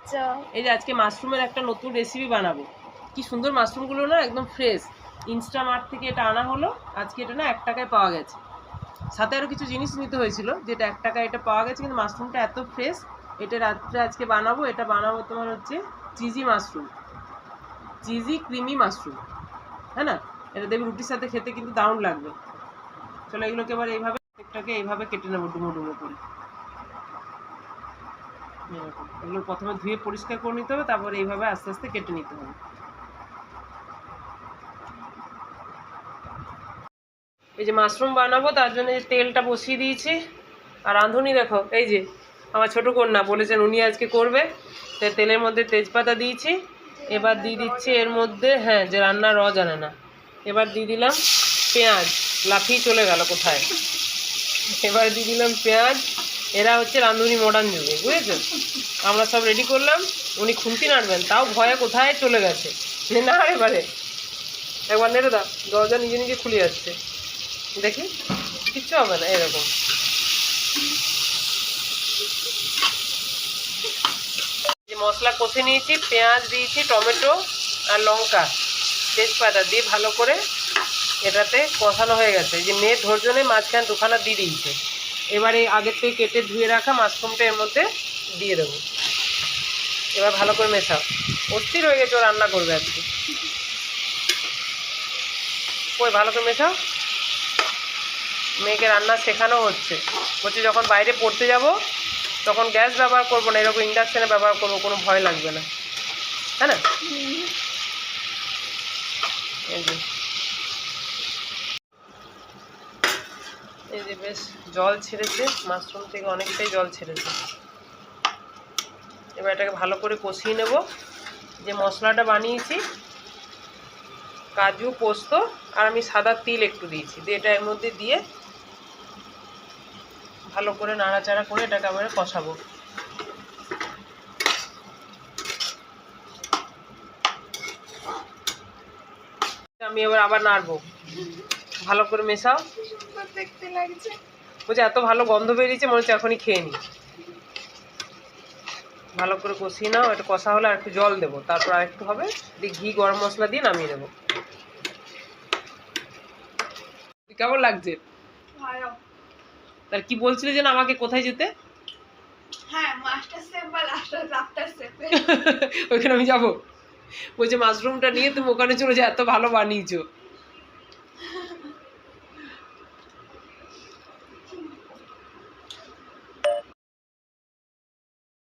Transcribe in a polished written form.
করছো? এই যে আজকে মাশরুমের একটা নতুন রেসিপি বানাবো। কি সুন্দর মাশরুমগুলো না, একদম ফ্রেশ। ইনস্টামার্ট থেকে এটা আনা হলো। আজকে এটা না 1 টাকায় পাওয়া গেছে। সাথে আরও কিছু জিনিস নিতে হয়েছিল, যেটা 1 টাকায় এটা পাওয়া গেছে, কিন্তু মাশরুমটা এত ফ্রেশ। এটা রাত্রে আজকে বানাবো। এটা বানাবো তোমার হচ্ছে cheesy mushroom, cheesy creamy mushroom, হ্যাঁ না? এটা দেখবে রুটির সাথে খেতে কিন্তু দারুণ লাগবে। চলো এগুলোকে এবার এইভাবে একটাকে এইভাবে কেটে নেবো ডুমো ডুমো করে। এগুলো প্রথমে ধুয়ে পরিষ্কার করে নিতে হবে, তারপরে এইভাবে আস্তে আস্তে কেটে নিতে হবে। এই যে মাশরুম বানাবো, তার জন্য যে তেলটা বসিয়ে দিয়েছি। আর রাঁধুনি দেখো, এই যে আমার ছোটো কন্যা বলেছেন উনি আজকে করবে। তাই তেলের মধ্যে তেজপাতা দিয়েছি। এবার দিয়ে দিচ্ছি এর মধ্যে, হ্যাঁ, যে রান্নার র জানে না। এবার দিয়ে দিলাম পেঁয়াজ, লাফিয়ে চলে গেল কোথায়। এবার দিয়ে দিলাম পেঁয়াজ। এরা হচ্ছে রাঁধুনি মডার্ন যুগে, বুঝেছো? আমরা সব রেডি করলাম, উনি খুন্তি নাড়বেন, তাও ভয়ে কোথায় চলে গেছে। না এবারে একবার নেড়ে দাও, দরজা নিজে নিজে খুলে যাচ্ছে। দেখি, কিচ্ছু হবে না। এরকম যে মশলা কষে নিয়েছি, পেঁয়াজ দিয়েছি, টমেটো আর লঙ্কা, তেজপাতা দিয়ে ভালো করে এটাতে কষানো হয়ে গেছে। যে মেয়ে ধৈর্য নেই, মাঝখান দুখানা দিয়ে দিয়েছে। এবারে আগের থেকে কেটে ধুয়ে রাখা মাশরুমটা এর মধ্যে দিয়ে দেবো। এবার ভালো করে মেশাও। অস্থির হয়ে গেছে, ও রান্না করবে আজকে। ওই ভালো করে মেশাও। মেয়েকে রান্না শেখানো হচ্ছে, বলছে যখন বাইরে পড়তে যাব তখন গ্যাস ব্যবহার করবো না, এরকম ইন্ডাকশানে ব্যবহার করবো, কোনো ভয় লাগবে না, হ্যাঁ না? এই যে বেশ জল ছেড়েছে, মাশরুম থেকে অনেকটাই জল ছেড়েছে। এবার এটাকে ভালো করে কষিয়ে নেব। যে মশলাটা বানিয়েছি, কাজু, পোস্ত আর আমি সাদা তিল একটু দিয়েছি, দিয়ে এটা এর মধ্যে দিয়ে ভালো করে নাড়াচাড়া করে এটাকে আবার কষাবো। আমি এবার আবার নাড়বো, ভালো করে মেশাও। দেখতে লাগছে, বলছে এত ভালো গন্ধ বেরিয়েছে, মনে হচ্ছে এখনই খেয়ে নিই। ভালো করে কষিয়ে নাও। এটা কষা হলে আর একটু জল দেবো, তারপর আর একটু হবে, দিয়ে ঘি গরম মশলা দিয়ে নামিয়ে দেবো। কেমন লাগছে? ভালো। তার কি বলছিলে যেন আমাকে কোথায় যেতে? হ্যাঁ, মাস্টার শেফ বা লাফটার শেফ। ওইখানে আমি যাবো। বলছে মাশরুমটা নিয়ে তুমি ওখানে চলে যাও, এত ভালো বানিয়েছো।